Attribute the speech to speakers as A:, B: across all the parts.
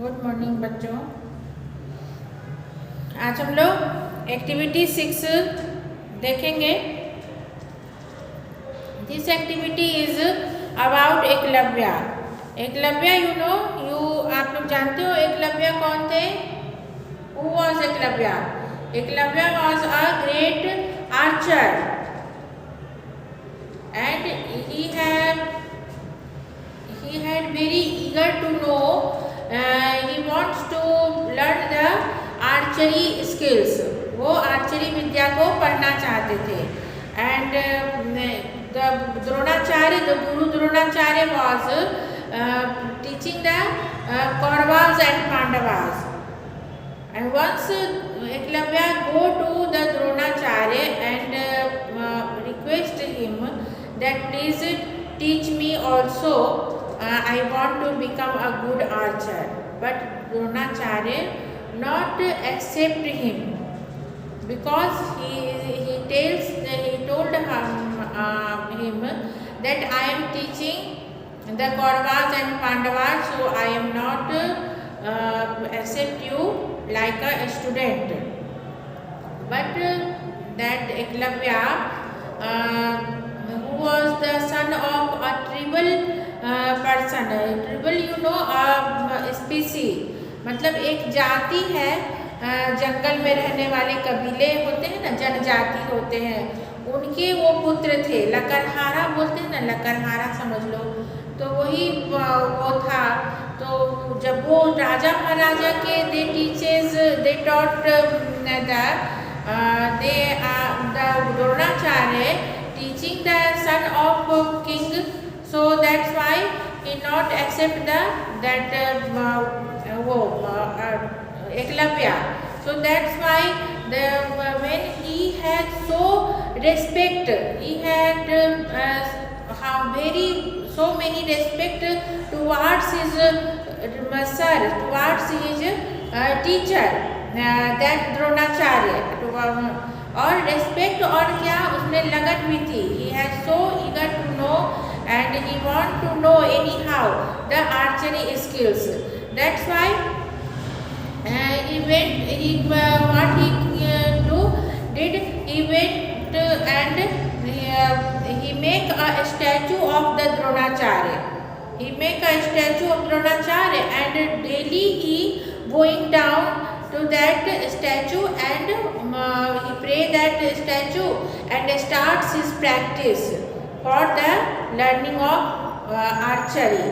A: Good morning बच्चों। आज हम लोग एक्टिविटी 6 देखेंगे। This activity is about Eklavya. Eklavya you आप लोग जानते हो एकलव्या कौन थे? Who was Eklavya? Eklavya was a great Archer and he had very eager to know, he wants to learn the archery skills. वो आर्चरी विद्या को पढ़ना चाहते थे। and the Dronacharya, the guru Dronacharya was teaching the Kauravas and Pandavas. And once Eklavya go to the Dronacharya and request him that please teach me also, I want to become a good archer. But Dronacharya not accept him because he told him that I am teaching the Kauravas and Pandavas, so I am not accept you like a student. But that Eklavya, who was the son of a tribal person, tribal species, मतलब एक जाति है, जंगल में रहने वाले कबीले होते हैं ना, जनजाति होते हैं, उनके वो पुत्र थे। लकड़हारा बोलते हैं ना, लकड़हारा समझ लो, तो वही वो था। तो जब वो राजा महाराजा के दे taught the Dronacharya teaching the son of king, so that's why he not accept Eklavya. So that's why when he had so respect, he had so many respect towards his sir, towards his teacher, that Dronacharya, और respect और क्या उसमें लगन भी थी। He has so eager to know and he want to know anyhow the archery skills. That's why he went and he make a statue of the Dronacharya. He make a statue of Dronacharya and daily he going down to that statue and he pray that statue and starts his practice for the learning of archery.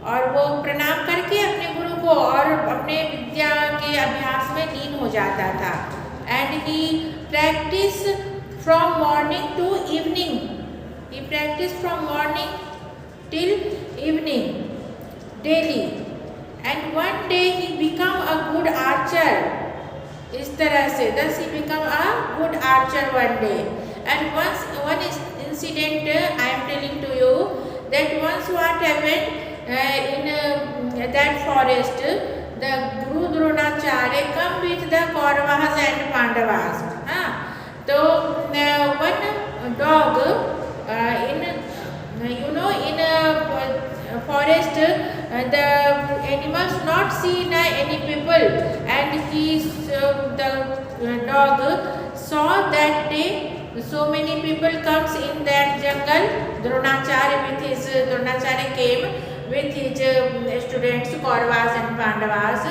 A: और वो प्रणाम करके अपने गुरु को और अपने विद्या के अभ्यास में लीन हो जाता था। And he practice from morning to evening. He practice from morning till evening daily. And one day he become a good archer. इस तरह से thus he become a good archer one day. And one incident I am telling to you that once what happened in that forest, the Guru Dronacharya come with the Kauravas and Pandavas. So one dog in a forest, the animals not seen any people, and the dog saw that day so many people comes in that jungle. Dronacharya came with his students Kauravas and Pandavas.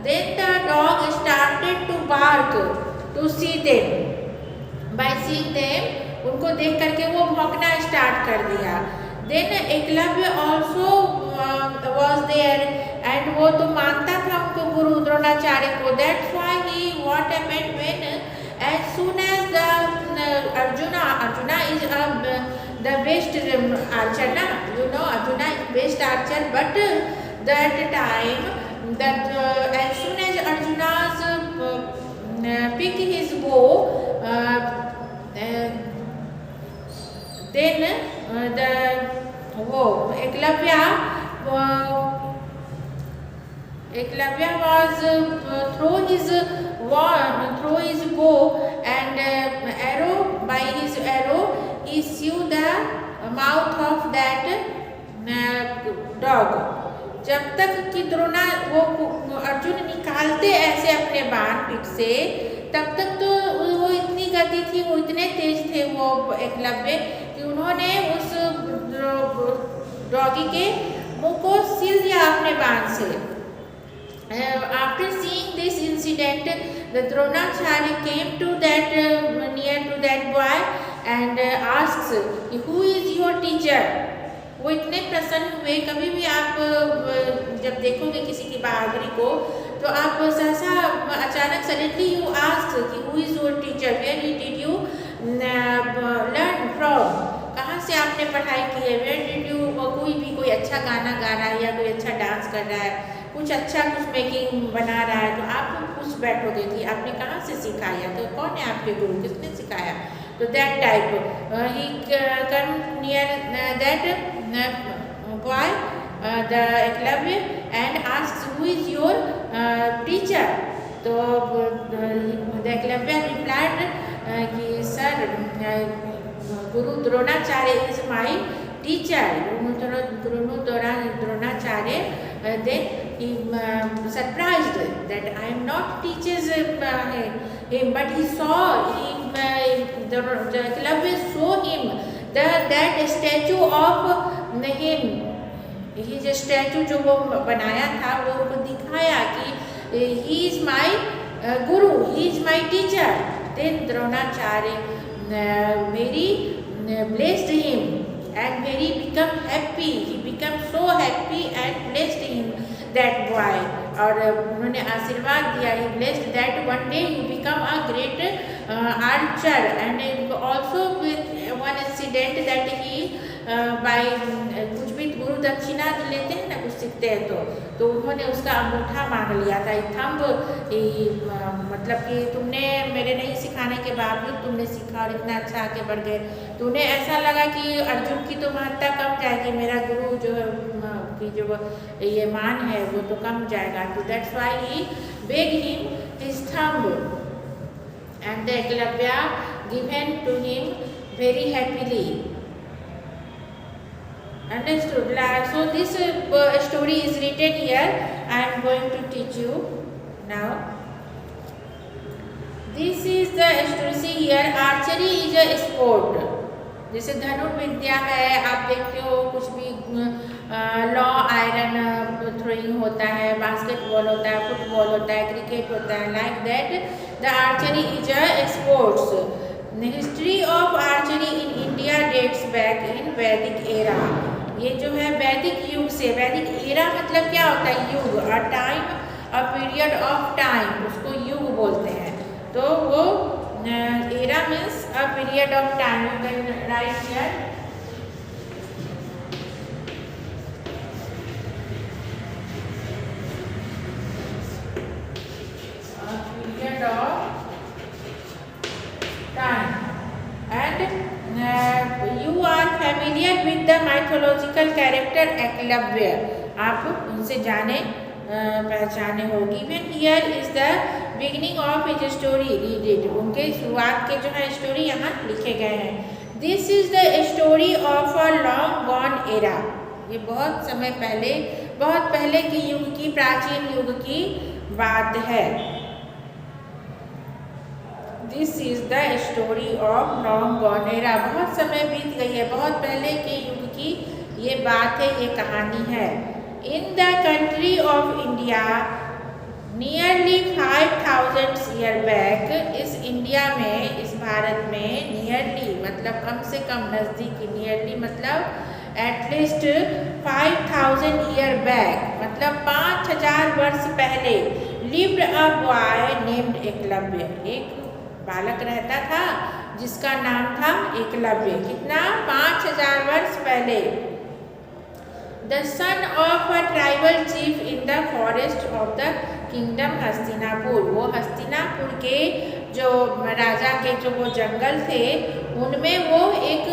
A: Then the dog started to bark to see them. By seeing them, उनको देख करके वो भौंकना start कर दिया। Then Eklavya also was there and वो तो मानता था उनको गुरु द्रोणाचार्य को। That's why what happened when as soon as the Arjuna is the best archer, na? Arjuna is best archer, but that time that as soon as Arjuna's pick his bow, then Eklavya was throw his bow and arrow. By his arrow he slew the mouth of that dog. जब तक कि द्रोणा वो अर्जुन निकालते ऐसे अपने बाण पीठ से, तब तक तो वो इतनी गति थी, वो इतने तेज थे वो एकलव्य कि उन्होंने उस डॉगी के मुंह को सील दिया अपने बाण से। After seeing this incident, the Dronacharya came to that near to that boy and asks, "Who is your teacher?" वो इतने प्रसन्न हुए। कभी भी आप जब देखोगे किसी की बहादुरी को, तो आप सहसा अचानक सडनली यू आस्क कि who is your teacher, where did you learn from, कहाँ से आपने पढ़ाई की है, वेयर डिड यू, कोई अच्छा गाना गा रहा है या कोई अच्छा डांस कर रहा है, कुछ अच्छा कुछ मेकिंग बना रहा है, तो आप पूछ बैठोगे कि आपने कहाँ से सिखाया, तो कौन है आपके गुरु, किसने सिखाया। तो that type he come near that boy the Eklavya and asks who is your teacher. तो द एकलव्य रिप्लाइड कि sir Guru Dronacharya is my teacher. Guru Dronacharya then he surprised that I am not teaches him, but he saw him, the Eklavya saw him that statue of him, his statue जो वो बनाया था वो उनको दिखाया कि he is my guru, he is my teacher। then Dronacharya very blessed him and very become happy, he become so happy and blessed him that boy, और उन्होंने आशीर्वाद दिया, he blessed that one day he become a great archer and also with one incident that he by कुछ भी गुरु दक्षिणा लेते हैं ना, कुछ सीखते हैं तो उन्होंने उसका अंगूठा मांग लिया था, थंब, मतलब कि तुमने मेरे नहीं सिखाने के बावजूद तुमने सीखा और इतना अच्छा आगे बढ़ गए, तो उन्हें ऐसा लगा कि अर्जुन की तो महत्ता कम जाएगी, मेरा गुरु जो है की जो ये मान है वो तो कम जाएगा। तो that's why he beg him his thumb and the Eklavya given to him very happily. Understood? So this story is written here. I am going to teach you now. This is the story. See here, archery is a sport. जैसे धनुर्विद्या है, आप देखते हो कुछ भी law iron throwing होता है, बास्केटबॉल होता है, फुटबॉल होता है, क्रिकेट होता है, like that the archery is a sports. The history of archery in India dates back in Vedic era. ये जो है वैदिक युग से, वैदिक एरा मतलब क्या होता है, युग, a time, a period of time, उसको युग बोलते हैं। तो वो era means a period of time, you can write here period of time and you are familiar with the mythological character Eklavya, आप उनसे जाने पहचाने होगी। When here is the beginning of his story, read it, उनके शुरुआत के जो है स्टोरी यहाँ लिखे गए हैं। This is the story of a long gone era, ये बहुत समय पहले, बहुत पहले के युग की, प्राचीन युग की बात है। This is the story of long gone era, बहुत समय बीत गई है, बहुत पहले के युग की ये बात है, ये कहानी है। In the country of India nearly 5000 year back, इस इंडिया में, इस भारत में, नियरली मतलब कम से कम, नज़दीकी, नियरली मतलब एटलीस्ट 5000 ईयर बैक मतलब 5000 वर्ष पहले, lived a boy named Eklavya, एक बालक रहता था जिसका नाम था एकलव्य। कितना? 5000 वर्ष पहले। The son of a tribal chief in the forest of the kingdom Hastinapur, वो हस्तिनापुर के जो राजा के जो वो जंगल थे उनमें वो एक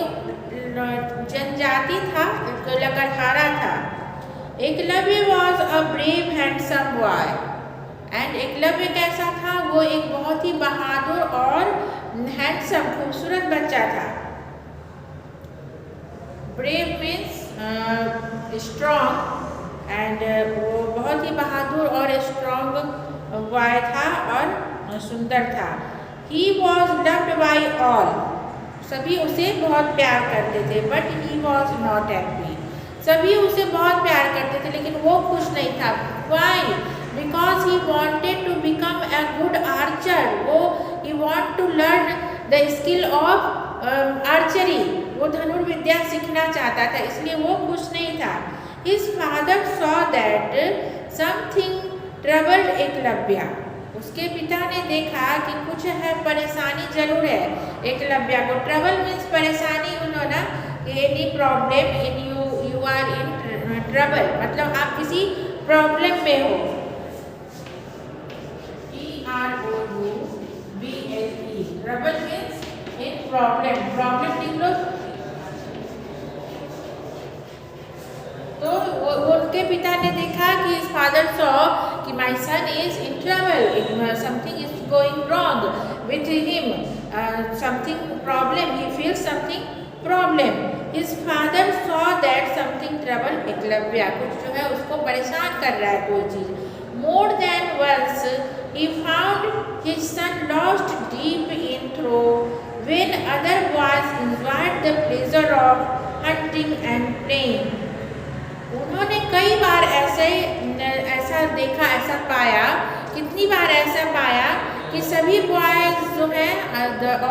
A: जनजाति था, लकड़हारा था। Eklavya was a brave handsome boy and Eklavya कैसा था? वो एक बहुत ही बहादुर और हैंडसम, खूबसूरत बच्चा था। ब्रेव मीन्स स्ट्रॉन्ग एंड वो बहुत ही बहादुर और स्ट्रॉन्ग बॉय था और सुंदर था। He was loved by all, सभी उसे बहुत प्यार करते थे, but he was not happy, सभी उसे बहुत प्यार करते थे लेकिन वो खुश नहीं था। Why? Because he wanted to become a good archer, वो he want to learn the skill of archery, वो धनुर्विद्या सीखना चाहता था, इसलिए वो खुश नहीं था। His father saw that something troubled Eklavya, उसके पिता ने देखा कि कुछ है, परेशानी जरूर है एकलव्य को। ट्रबल मीन्स परेशानी, उन्होंने any problem in you are in trouble, मतलब आप किसी प्रॉब्लम में हो। TROUBLE, trouble means in problem, problem लिख लो। तो उनके पिता ने देखा कि his father saw कि my son is in trouble, something is going wrong with him, something problem, he feels something problem. His father saw that something trouble Eklavya, कुछ जो है उसको परेशान कर रहा है कोई चीज। More than once he found his son lost deep in thought when other boys enjoyed the pleasure of hunting and playing. उन्होंने कई बार ऐसा देखा, ऐसा पाया, कितनी बार ऐसा पाया कि सभी बॉयज जो है,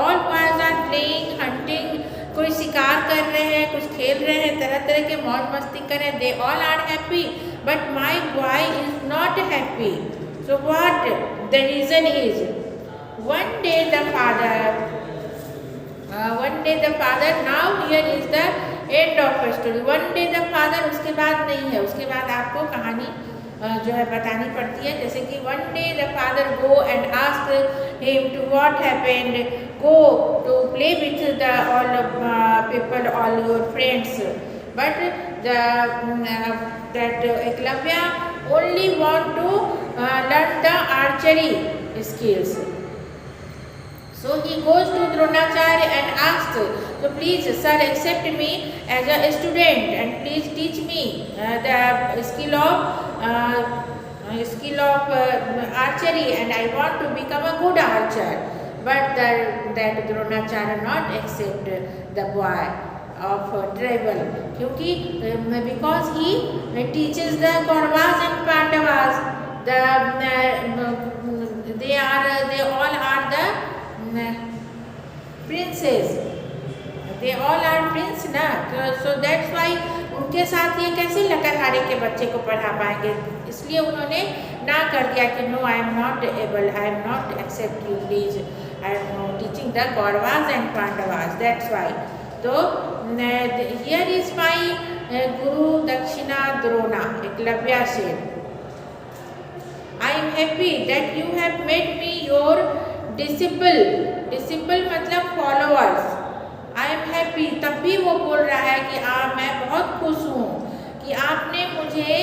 A: all boys are playing hunting, कोई शिकार कर रहे हैं, कुछ खेल रहे हैं, तरह तरह के मौज मस्ती कर रहे हैं, they all are happy, but my boy is not happy. So what the reason is? One day the father, now here is the end of story. One day the father उसके बाद नहीं है, उसके बाद आपको कहानी जो है बतानी पड़ती है। जैसे कि one day the father go and ask him to what happened, go to play with the all people, all your friends, but that Eklavya only want to learn the archery skills. So he goes to Dronacharya and asks, so please sir accept me as a student and please teach me the skill of archery, and I want to become a good archer. But that Dronacharya not accept the boy of tribal, क्योंकि because he teaches the Kauravas and Pandavas, they all are the princes, they all are prince ना, so that's why उनके साथ ये कैसे लकड़हारे के बच्चे को पढ़ा पाएंगे, इसलिए उन्होंने ना कर दिया कि no I am not able, I am not accept you, please I am teaching the Kauravas and Pandavas, that's why. तो here is my guru dakshina Drona, Eklavya से, I am happy that you have made me your disciple, disciple मतलब followers. I am happy, तब भी वो बोल रहा है कि मैं बहुत खुश हूँ कि आपने मुझे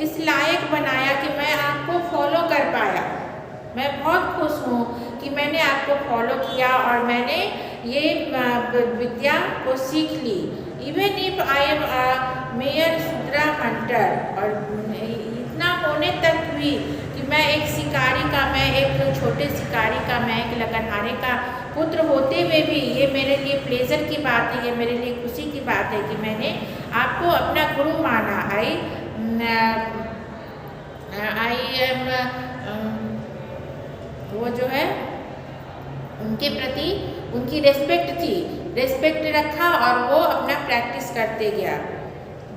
A: इस लायक बनाया कि मैं आपको फॉलो कर पाया। मैं बहुत खुश हूँ कि मैंने आपको फॉलो किया और मैंने ये विद्या को सीख ली। Even if I am mere Shudra hunter, और इतना होने तक भी कि मैं एक शिकारी का, मैं एक छोटे शिकारी का, मैं एक लकड़हारे का पुत्र होते हुए भी ये मेरे लिए प्लेजर की बात है, ये मेरे लिए खुशी की बात है कि मैंने आपको अपना गुरु माना। आई एम वो जो है उनके प्रति उनकी रेस्पेक्ट थी, रेस्पेक्ट रखा और वो अपना प्रैक्टिस करते गया।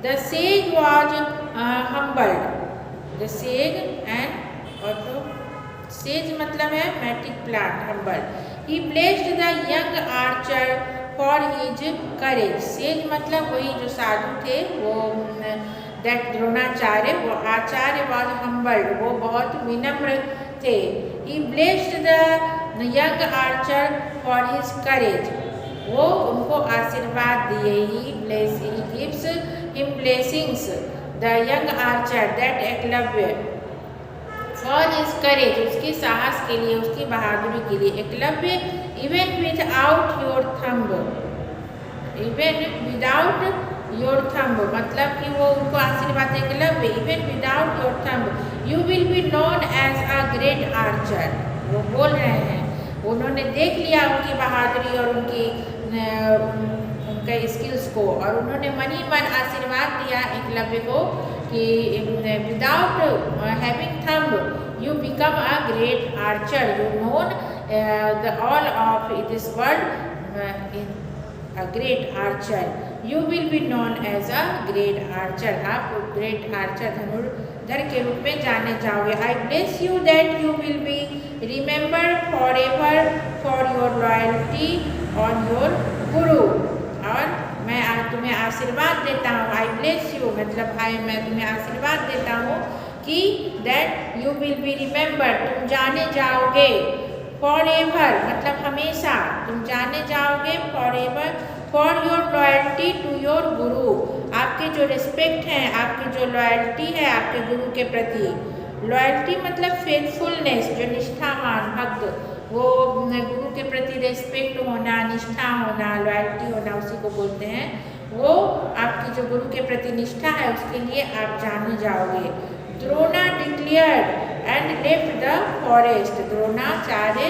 A: The sage was humbled, the sage and auto, sage मतलब है metric plant, humble. He blessed the young archer for his courage, sage मतलब वही जो साधु थे वो, दैट द्रोणाचार्य, वो आचार्य वॉज हम्बल्ड, वो बहुत विनम्र थे। He blessed the young archer for his courage, वो उनको आशीर्वाद दिए। He gives him blessings the young archer that Eklavya for his courage, उसके साहस के लिए, उसकी बहादुरी के लिए। Eklavya even without your thumb, even without your thumb, मतलब कि वो उनको आशीर्वाद देके लब, even without your thumb you will be known as a great archer. वो बोल रहे हैं, उन्होंने देख लिया उनकी बहादुरी और उनके स्किल्स को, और उन्होंने मन ही मन आशीर्वाद दिया एकलव्य को कि without having thumb you become a great Archer, you known the all of this world in a great archer, you will be known as a great archer, आप great archer धनुर्धर के रूप में जाने जाओगे। I bless you that you will be remembered forever for your loyalty on your guru, और मैं आज तुम्हें आशीर्वाद देता हूँ, I bless you मतलब मैं तुम्हें आशीर्वाद देता हूँ कि that you will be remembered, तुम जाने जाओगे, forever मतलब हमेशा तुम जाने जाओगे, forever for your loyalty to your guru, आपके जो रिस्पेक्ट हैं, आपकी जो लॉयल्टी है आपके गुरु के प्रति, लॉयल्टी मतलब फेथफुलनेस, जो निष्ठावान भक्त, वो गुरु के प्रति रिस्पेक्ट होना, निष्ठा होना, लॉयल्टी होना, उसी को बोलते हैं। वो आपकी जो गुरु के प्रति निष्ठा है उसके लिए आप जाने जाओगे। Drona declared and left the forest, Dronacharya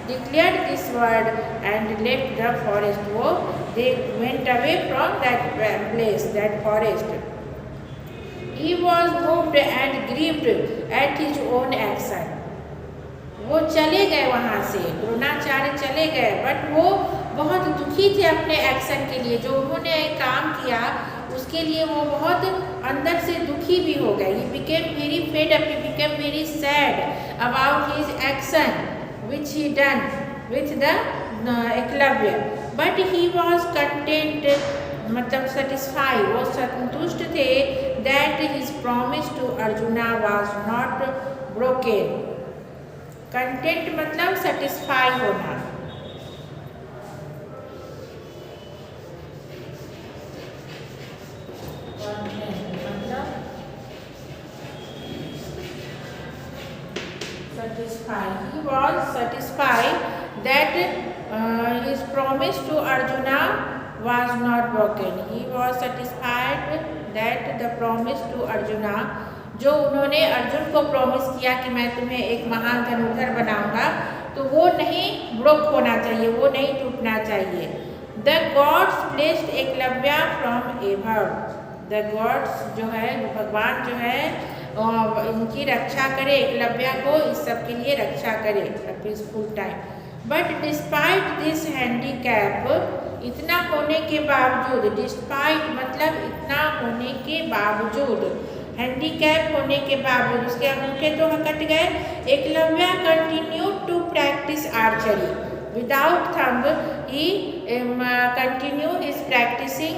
A: declared this word and left the forest, वो they went away from that place, that forest. He was moved and grieved at his own action, वो चले गए वहाँ से, द्रोणाचार्य चले गए, बट वो बहुत दुखी थे अपने एक्शन के लिए, जो उन्होंने काम किया उसके लिए वो बहुत अंदर से दुखी भी हो गए। He became very fed up, he became very sad about his action which he done with the Eklavya, but he was content मतलब satisfied, वो संतुष्ट थे that his promise to Arjuna was not broken। Content मतलब satisfy होना। He was satisfied that his promise to Arjuna was not broken. He was satisfied that the promise to Arjuna, जो उन्होंने अर्जुन को promise किया कि मैं तुम्हें एक महान धनुर्धर बनाऊंगा, तो वो नहीं ब्रोक होना चाहिए, वो नहीं टूटना चाहिए। The gods blessed Eklavya from above, the gods जो है, भगवान जो है इनकी रक्षा करे, एकलव्य को इस सब के लिए रक्षा करे peaceful time. But despite this handicap, इतना होने के बावजूद, डिस्पाइट मतलब इतना होने के बावजूद, हैंडीकैप होने के बावजूद, उसके अंगूठे तो कट गए, Eklavya continue to practice archery without thumb, he continue his practicing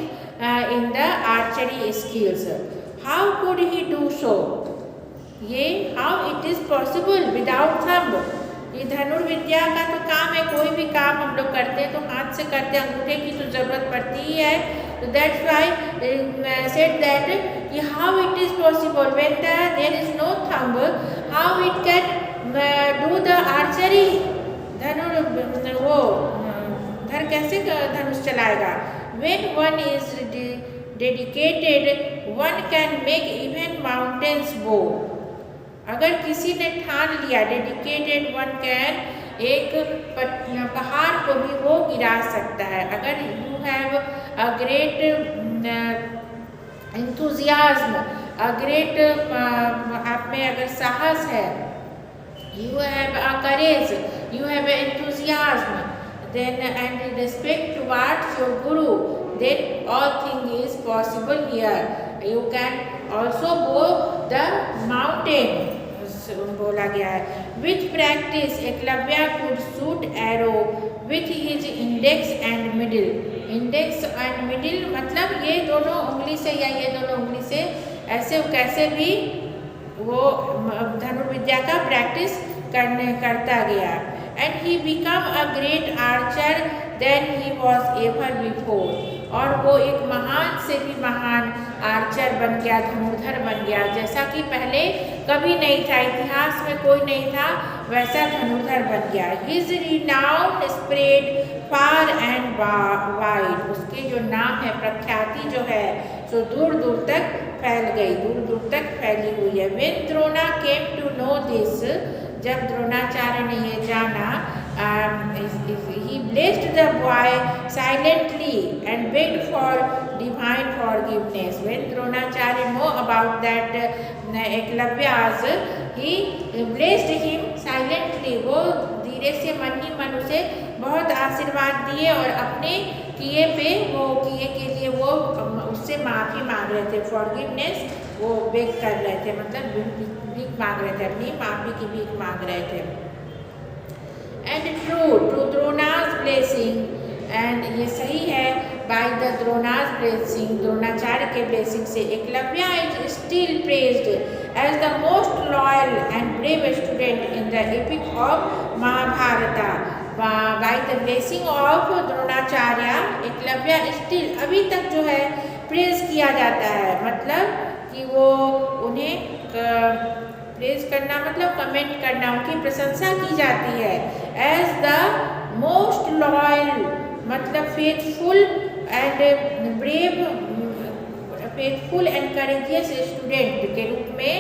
A: in the archery skills. How could he do so, ये how it is possible without thumb, ये धनुर्विद्या का तो काम है, कोई भी काम हम लोग करते हैं तो हाथ से करते हैं, अंगूठे की तो जरूरत पड़ती ही है। तो that's why said that how it is possible when there is no thumb, how it can do the archery, वो धर कैसे धनुष चलाएगा। When one is dedicated one can make even mountains bow, अगर किसी ने ठान लिया, डेडिकेटेड वन कैन, एक पहाड़ को भी वो गिरा सकता है। अगर you have a great enthusiasm, a great आप में अगर साहस है, you have a courage, you have enthusiasm, then and respect towards your guru, then all thing is possible here. You can also go the mountain, बोला गया है। With practice Eklavya could shoot arrow with his index and middle, index and middle मतलब ये दोनों उंगली से या ये दोनों उंगली से ऐसे कैसे भी वो धनुर्विद्या का प्रैक्टिस करता गया। And he become a great archer than he was ever before, और वो एक महान से भी महान आर्चर बन गया, धनुर्धर बन गया, जैसा कि पहले कभी नहीं था, इतिहास में कोई नहीं था वैसा धनुर्धर बन गया। His renown spread far and wide, उसके जो नाम है, प्रख्याति जो है सो दूर दूर तक फैल गई, दूर दूर तक फैली हुई है। When Drona came to know this, जब द्रोणाचार्य ने ये जाना, he blessed the boy silently and begged for divine forgiveness. When Dronacharya know about that एकलव्यास, he blessed him silently. वो धीरे से मन ही मन उसे बहुत आशीर्वाद दिए और अपने किए के लिए वो उससे माफ़ी मांग रहे थे, फॉरगिवनेस वो बेग कर रहे थे, मतलब भीख मांग रहे थे, अपनी माफ़ी की भीख मांग रहे थे। And true Drona's blessing, and ये सही है, by the Drona's blessing, Dronacharya के ब्लेसिंग से Eklavya is still praised as the most loyal and brave student in the epic of Mahabharata. By the blessing of Dronacharya, Eklavya still अभी तक जो है प्रेज किया जाता है, मतलब कि वो उन्हें प्रेज करना मतलब कमेंट करना, उनकी प्रशंसा की जाती है। एज द मोस्ट लॉयल मतलब faithful and brave, faithful and courageous student के रूप में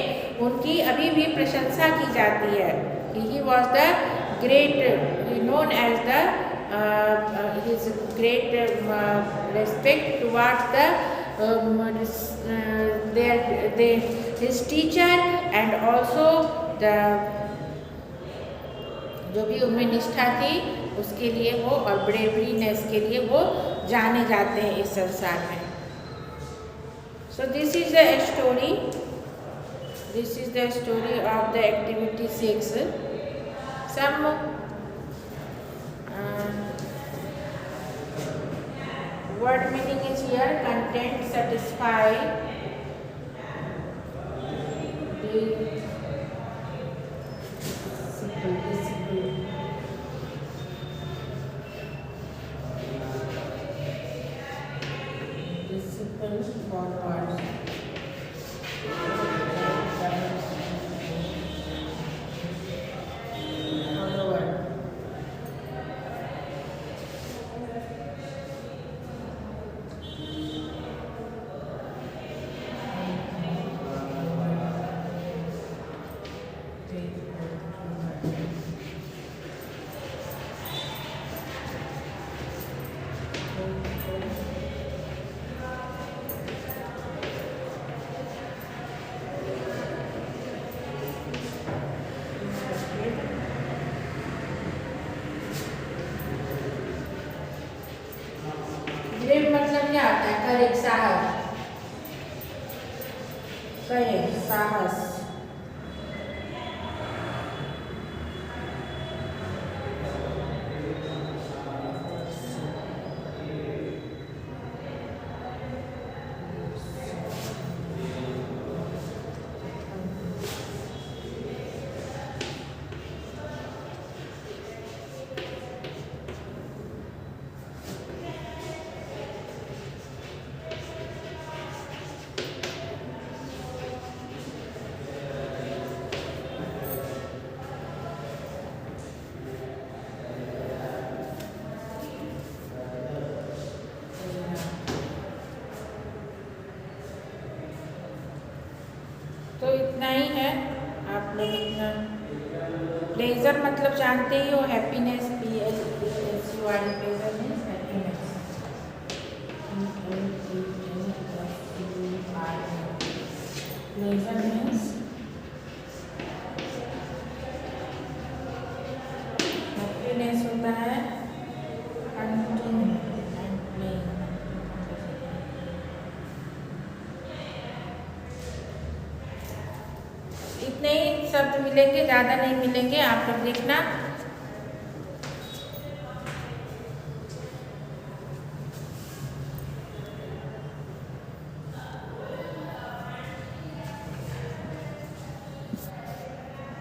A: उनकी अभी भी प्रशंसा की जाती है। He was the great, known as the his great respect towards the his teacher and also the जो भी उनमें निष्ठा थी उसके लिए वो, और ब्रेवरीनेस के लिए वो जाने जाते हैं इस संसार में। So this is the story. This is the story of the activity 6. Some word meaning is here: content, satisfy, disciple, forward. Brave मतलब क्या होता है? करेज, साहस, करेज, साहस। तो इतना ही है, आप लोग इतना। प्लेजर मतलब जानते ही हो, happiness, PLESUR, pleasure means happiness. Pleasure means happiness होता है हंटिंग एंड प्लेइंग। इतने ही शब्द मिलेंगे, ज़्यादा नहीं मिलेंगे, आप लोग देखना।